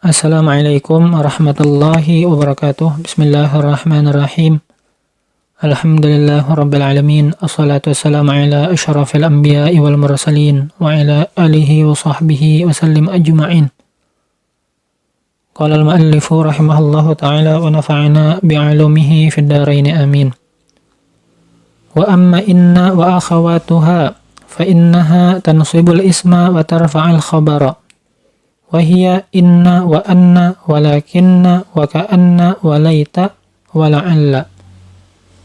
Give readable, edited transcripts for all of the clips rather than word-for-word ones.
Assalamualaikum warahmatullahi wabarakatuh. Bismillahirrahmanirrahim. Alhamdulillah rabbil alamin. Assalatu wassalamu ala asyrafil anbiya'i wal mursalin wa ala alihi wa sahbihi wa sallim ajma'in. Qala al-muallifu rahimahullahu ta'ala wa nafa'ana bi'alumihi fid dharain amin. Wa amma inna wa akhawatuha fa innaha tansibul isma wa tarfa'al khabara. Wahia inna wa anna walakinna wa ka'anna wa laita wa la'alla.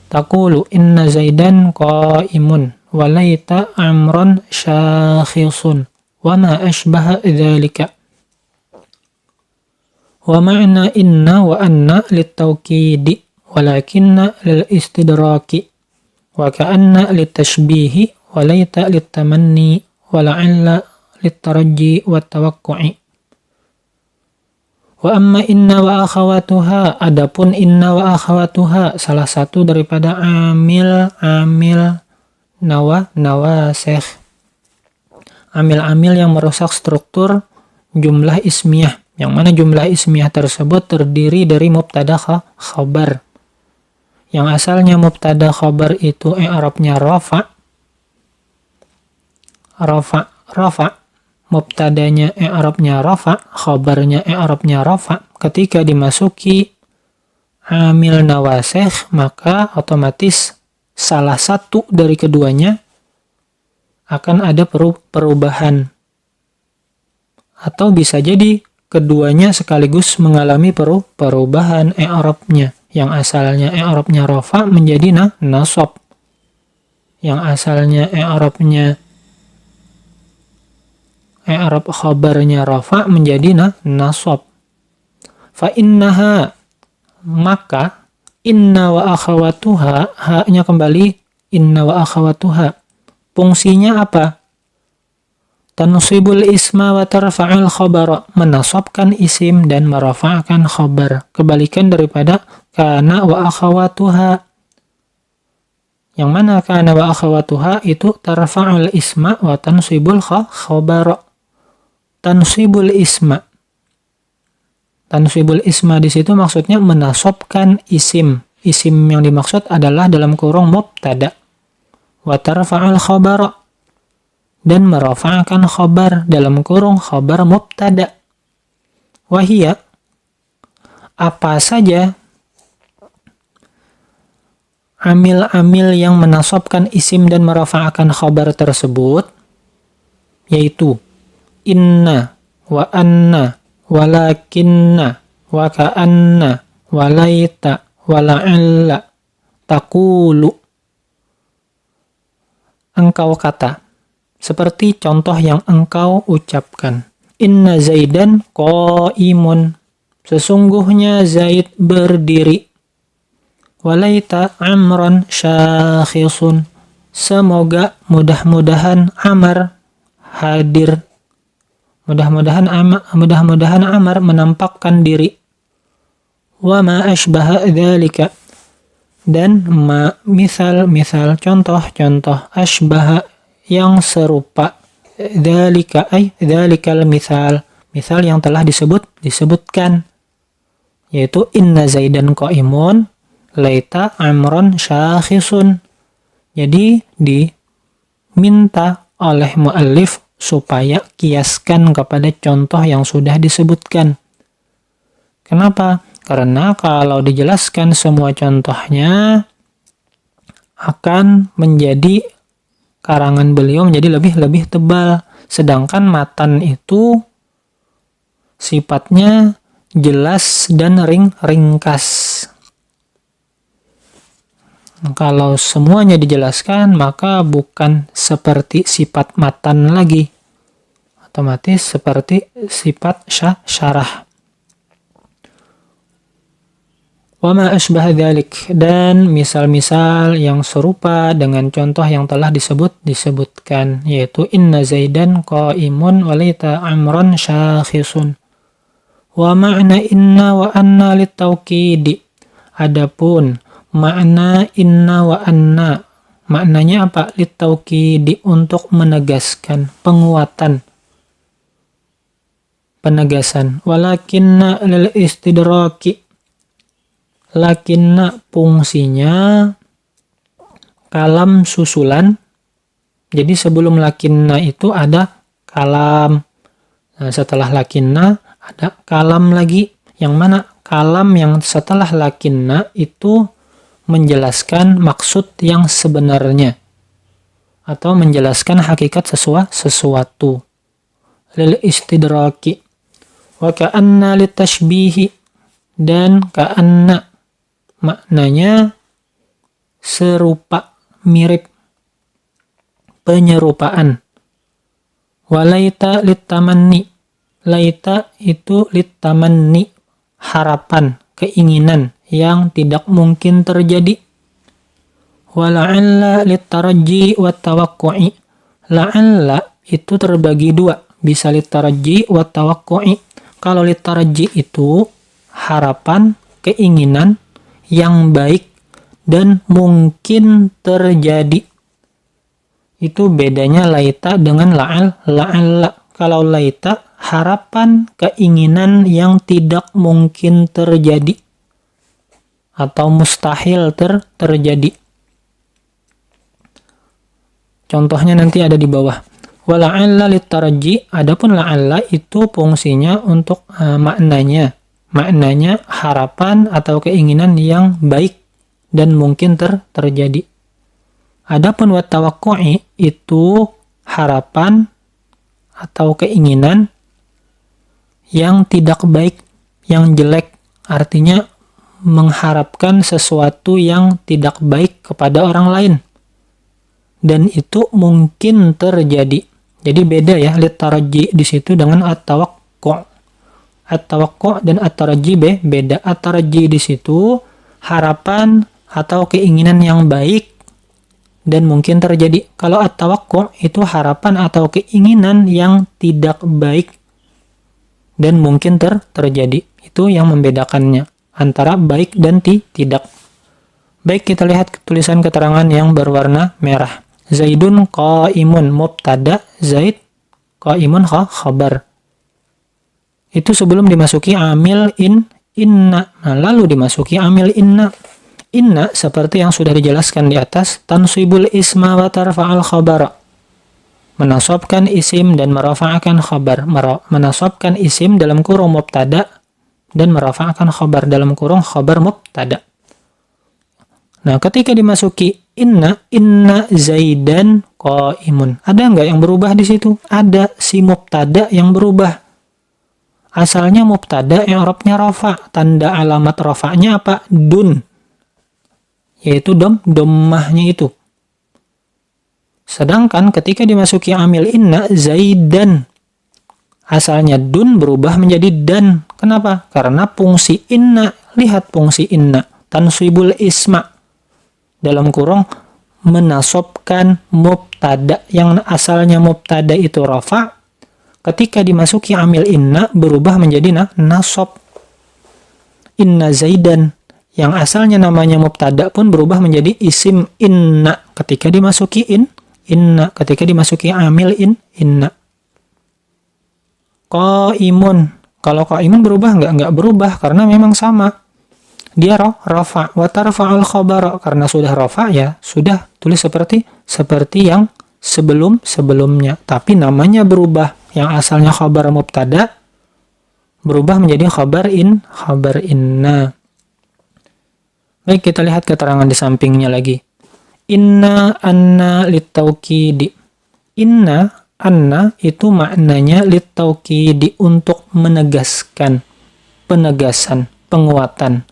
Taqulu inna zaidan qa'imun wa laita amran syakhisun wa ma ashbaha dhalika. Wa ma'na inna wa anna litawkidi walakinna lil istidraki wa ka'anna litashbihi wa laita litamanni wa la'alla litaraji wa tawakku'i. Wa amma inna wa akhawatuha, adapun inna wa akhawatuha salah satu daripada amil nawasikh. Amil-amil yang merusak struktur jumlah ismiyah, yang mana jumlah ismiyah tersebut terdiri dari mubtada khabar. Yang asalnya mubtada khabar itu i'rabnya rafa. Mubtadanya i'rabnya rafa, khabarnya i'rabnya rafa. Ketika dimasuki amil nawasikh, maka otomatis salah satu dari keduanya akan ada perubahan. Atau bisa jadi keduanya sekaligus mengalami perubahan i'rabnya. Yang asalnya i'rabnya rafa menjadi nasab. Yang asalnya i'rabnya i'rab khabarnya rafa menjadi nasab. Fa innaha, maka inna wa akhawatuha, haknya kembali inna wa akhawatuha. Fungsinya apa? Tansibul isma wa tarfa'al khabara, menasabkan isim dan merafa'kan khabar. Kebalikan daripada kana wa akhawatuha. Yang mana kana wa akhawatuha itu tarfa'ul isma wa tansibul khabara. Tansibul isma. Tansibul isma di situ maksudnya menasabkan isim. Isim yang dimaksud adalah dalam kurung mubtada. Wa tarfa'al khabara, dan merafa'kan khabar dalam kurung khabar mubtada. Wahia, apa saja amil-amil yang menasabkan isim dan merafa'kan khabar tersebut, yaitu inna wa anna walakinna wa ka'anna wa laita wa la'alla. Taqulu, engkau kata, seperti contoh yang engkau ucapkan. Inna zaidan qa'imun, sesungguhnya Zaid berdiri. Wa laita amran syakhisun, semoga mudah-mudahan Amar hadir. Mudah-mudahan Amar menampakkan diri. Wa ma ashbaha dzalika, dan misal contoh ashbaha yang serupa, dzalika ay dzalikal misal yang telah disebutkan, yaitu inna zaidan qaimun laita amran syakhisun. Jadi diminta oleh muallif supaya kiaskan kepada contoh yang sudah disebutkan. Kenapa? Karena kalau dijelaskan semua contohnya akan menjadi karangan beliau menjadi lebih tebal. Sedangkan matan itu sifatnya jelas dan ringkas. Kalau semuanya dijelaskan, maka bukan seperti sifat matan lagi. Otomatis seperti sifat syarah. Wa ma ashbaha dzalik, dan misal-misal yang serupa dengan contoh yang telah disebutkan, yaitu inna zaidan qa'imun wa laita amran syakhisun. Wa ma'na inna wa anna litawkidi, adapun makna inna wa anna, maknanya apa? Litawkidi, untuk menegaskan, penguatan. penegasan. Walakinna lil istidraki. Lakinna fungsinya kalam susulan. Jadi sebelum lakinna itu ada kalam. Nah, setelah lakinna ada kalam lagi. Yang mana kalam yang setelah lakinna itu menjelaskan maksud yang sebenarnya. Atau menjelaskan hakikat sesuatu. Lil istidraki. Wa ka'anna litashbihi. Dan ka'anna maknanya serupa, mirip, penyerupaan. Walaita litamanni. Laita itu litamanni, harapan, keinginan yang tidak mungkin terjadi. Wala'alla litaraji wa tawakku'i. La'alla itu terbagi dua, bisa litaraji wa tawakku'i. Kalau litaraji itu harapan, keinginan yang baik dan mungkin terjadi. Itu bedanya laita dengan la'alla. Kalau laita harapan, keinginan yang tidak mungkin terjadi atau mustahil terjadi. Contohnya nanti ada di bawah. Wala'alla litaraji, adapun la'alla itu fungsinya untuk maknanya harapan atau keinginan yang baik dan mungkin terjadi. Adapun wat tawakku'i itu harapan atau keinginan yang tidak baik, yang jelek, artinya mengharapkan sesuatu yang tidak baik kepada orang lain. Dan itu mungkin terjadi. Jadi beda ya litaraji di situ dengan at-tawakku'. At-tawakku' dan at-taraji beda. At-taraji di situ harapan atau keinginan yang baik dan mungkin terjadi. Kalau at-tawakku' itu harapan atau keinginan yang tidak baik dan mungkin terjadi. Itu yang membedakannya antara baik dan tidak. Baik, kita lihat tulisan keterangan yang berwarna merah. Zaidun qaimun mubtada, Zaid qaimun khabar. Itu sebelum dimasuki amil inna. Nah, lalu dimasuki amil inna. Inna seperti yang sudah dijelaskan di atas, tansibul isma wa tarfa'al khabara. Menasabkan isim dan merafa'akan khabar. Menasabkan isim dalam kurung mubtada dan merafa'akan khabar dalam kurung khabar mubtada. Nah, ketika dimasuki inna Zaidan qaimun. Ada nggak yang berubah di situ? Ada, si mubtada yang berubah. Asalnya mubtada i'rabnya rafa, tanda alamat rafa'nya apa? Dun. Yaitu dommahnya itu. Sedangkan ketika dimasuki amil inna, Zaidan. Asalnya dun berubah menjadi dan. Kenapa? Karena fungsi inna. Lihat fungsi inna. Tansibul isma. Dalam kurung menasobkan mubtada. Yang asalnya mubtada itu rafa. Ketika dimasuki amil inna berubah menjadi nasab. Inna Zaidan. Yang asalnya namanya mubtada pun berubah menjadi isim inna. Ketika dimasuki inna. Ketika dimasuki amil inna. Qaimun. Kalau qaimun berubah nggak berubah karena memang sama. Dia rafa wa tarfa'ul khabara, karena sudah rafa ya sudah tulis seperti yang sebelumnya, tapi namanya berubah. Yang asalnya khabar mubtada berubah menjadi khabar inna. Baik, kita lihat keterangan di sampingnya lagi. Inna anna litaukidi. Inna anna itu maknanya litaukidi, untuk menegaskan, penegasan, penguatan.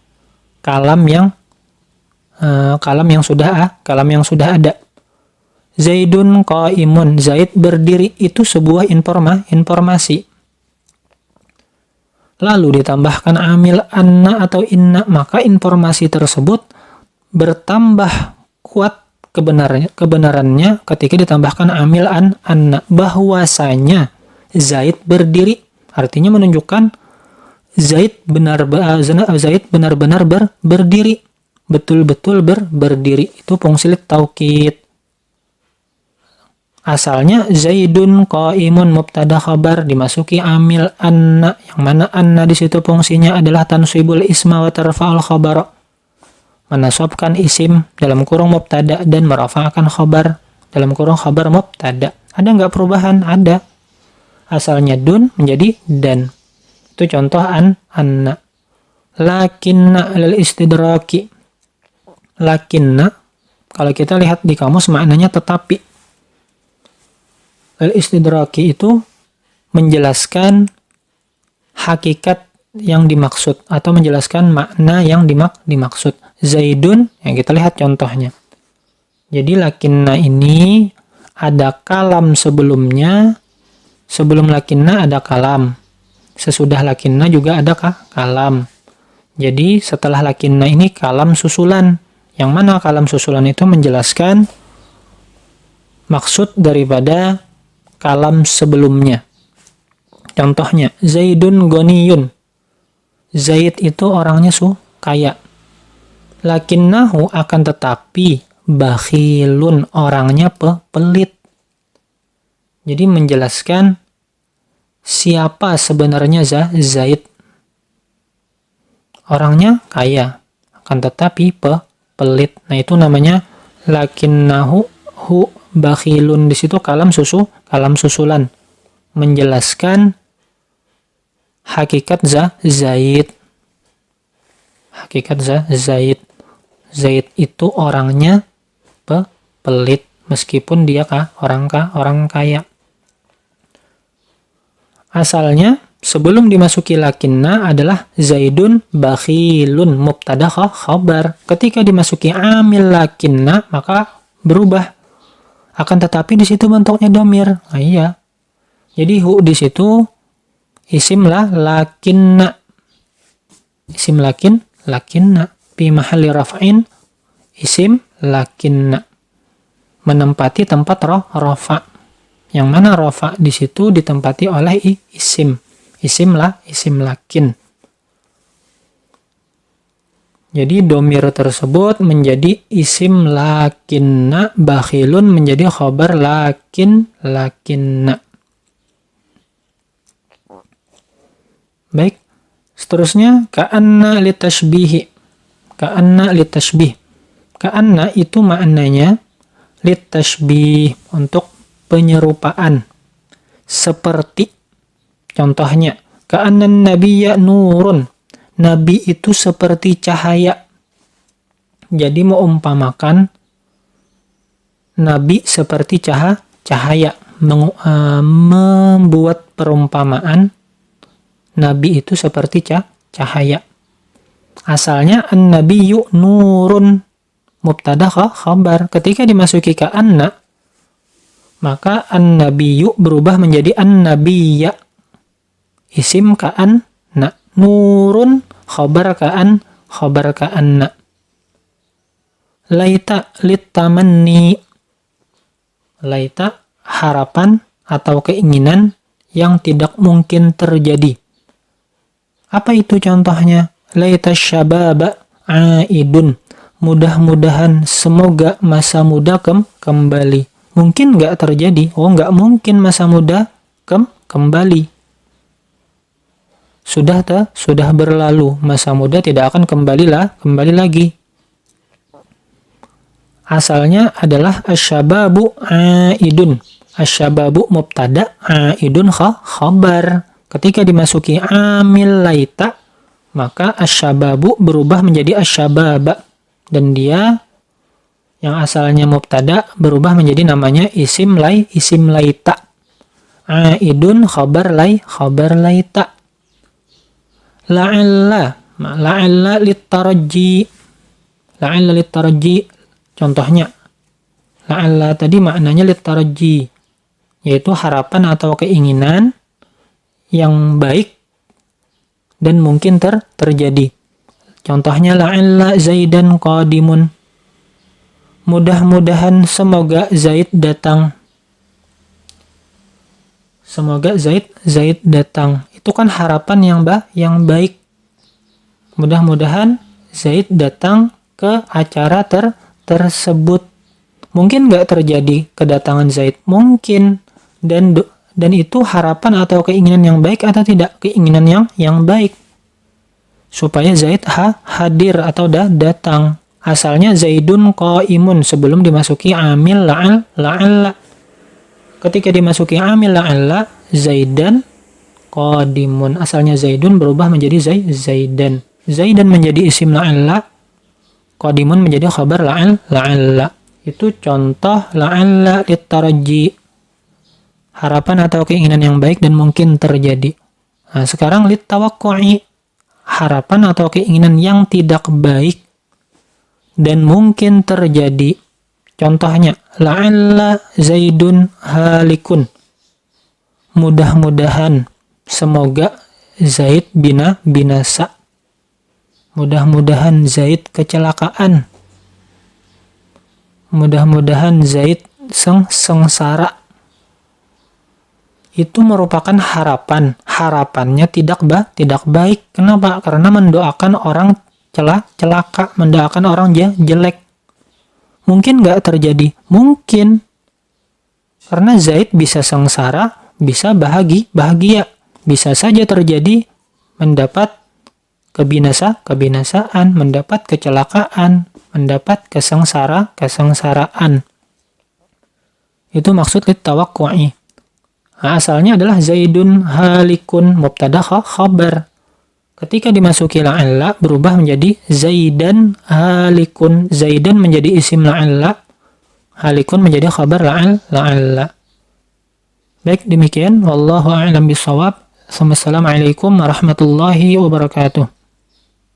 Kalam yang sudah ada. Zaidun qaimun, Zaid berdiri, itu sebuah informasi. Lalu ditambahkan amil anna atau inna, maka informasi tersebut bertambah kuat kebenarannya ketika ditambahkan amil anna, bahwasanya Zaid berdiri, artinya menunjukkan Zaid benar-benar berdiri, betul-betul berdiri. Itu fungsi taukid. Asalnya Zaidun qaimun mubtada khabar dimasuki amil anna, yang mana anna di situ fungsinya adalah tansibul isma wa tarfa'ul khabar. Menasabkan isim dalam kurung mubtada dan merafa'kan khabar dalam kurung khabar mubtada. Ada nggak perubahan? Ada. Asalnya dun menjadi dan. Itu contoh anna. Lakinna lil istidraki. Lakinna kalau kita lihat di kamus maknanya tetapi. Al-istidraki itu menjelaskan hakikat yang dimaksud atau menjelaskan makna yang dimaksud. Zaidun, yang kita lihat contohnya. Jadi lakinna ini ada kalam sebelumnya. Sebelum lakinna ada kalam. Sesudah lakinna juga ada kalam. Jadi setelah lakinna ini kalam susulan. Yang mana kalam susulan itu menjelaskan maksud daripada kalam sebelumnya. Contohnya, Zaidun goniyun. Zaid itu orangnya kaya. Lakinnahu akan tetapi bakhilun orangnya pelit. Jadi menjelaskan siapa sebenarnya Zaid. Orangnya kaya, akan tetapi pelit. Nah itu namanya lakinnahu bakhilun. Di situ kalam susulan menjelaskan hakikat Zaid. Hakikat Zaid. Zaid itu orangnya pelit meskipun dia orang kaya. Asalnya sebelum dimasuki lakinna adalah Zaidun bakhilun mubtada khabar. Ketika dimasuki amil lakinna maka berubah. Akan tetapi di situ bentuknya domir. Nah, iya. Jadi hu di situ isim lakinna. Isim lakinna. Fi mahalli raf'in isim lakinna. Menempati tempat rafa. Yang mana rafa di situ ditempati oleh isim. Isim lakin. Jadi domir tersebut menjadi isim lakinna, bakhilun menjadi khabar lakinna. Baik, seterusnya ka'anna litashbihi. Ka'anna litashbih. Ka'anna itu maknanya litashbih, untuk penyerupaan. Seperti, contohnya, ka'annan nabiyya nurun. Nabi itu seperti cahaya. Jadi mengumpamakan Nabi seperti cahaya. Membuat perumpamaan Nabi itu seperti cahaya. Asalnya an-nabiyyu nurun mubtada khabar. Ketika dimasuki ke anna, maka an-nabiyyu berubah menjadi an-nabiyya. Isim ka'anna. Nurun khabar ka'anna. Laita litamanni. Laita harapan atau keinginan yang tidak mungkin terjadi. Apa itu contohnya? Laita syababa aidun. Mudah-mudahan semoga masa muda kembali. Mungkin nggak terjadi? Oh, nggak mungkin masa muda kembali. Sudah berlalu, masa muda tidak akan kembali lagi. Asalnya adalah asyababu aidun. Asyababu mubtada, aidun khabar. Ketika dimasuki amil laita, maka asyababu berubah menjadi asyababa, dan dia yang asalnya mubtada berubah menjadi namanya isim laita. Aidun khabar laita. La'alla litaraji. Contohnya, la'alla tadi maknanya litaraji, yaitu harapan atau keinginan yang baik dan mungkin terjadi. Contohnya, la'alla Zaidan qadimun. Mudah-mudahan semoga Zaid datang. Semoga Zaid datang. Itu kan harapan yang baik. Mudah-mudahan Zaid datang ke acara tersebut. Mungkin nggak terjadi kedatangan Zaid? Mungkin. Dan itu harapan atau keinginan yang baik atau tidak? Keinginan yang baik. Supaya Zaid hadir atau datang. Asalnya Zaidun qaimun sebelum dimasuki amil la'alla. Ketika dimasuki amil la'alla, Zaidan qadimun. Asalnya Zaidun berubah menjadi Zaidan. Zaidan menjadi isim la'alla, qadimun menjadi khabar la'alla. Itu contoh la'alla litaraji. Harapan atau keinginan yang baik dan mungkin terjadi. Nah, sekarang litawaqqu'i. Harapan atau keinginan yang tidak baik dan mungkin terjadi. Contohnya, la'alla Zaidun halikun. Mudah-mudahan, semoga Zaid binasa. Mudah-mudahan Zaid kecelakaan. Mudah-mudahan Zaid sengsara. Itu merupakan harapan. Harapannya tidak baik. Kenapa? Karena mendoakan orang celaka, mendoakan orang jelek. Mungkin nggak terjadi? Mungkin. Karena Zaid bisa sengsara, bisa bahagia. Bisa saja terjadi mendapat kebinasaan, mendapat kecelakaan, mendapat kesengsaraan. Itu maksud litawaqqu'i. Nah, asalnya adalah Zaidun halikun, mubtada khabar. Ketika dimasuki la'alla berubah menjadi Zaidan halikun. Zaidan menjadi isim la'alla, halikun menjadi khabar la'alla. Baik, demikian wallahu a'lam bishawab. Assalamualaikum warahmatullahi wabarakatuh.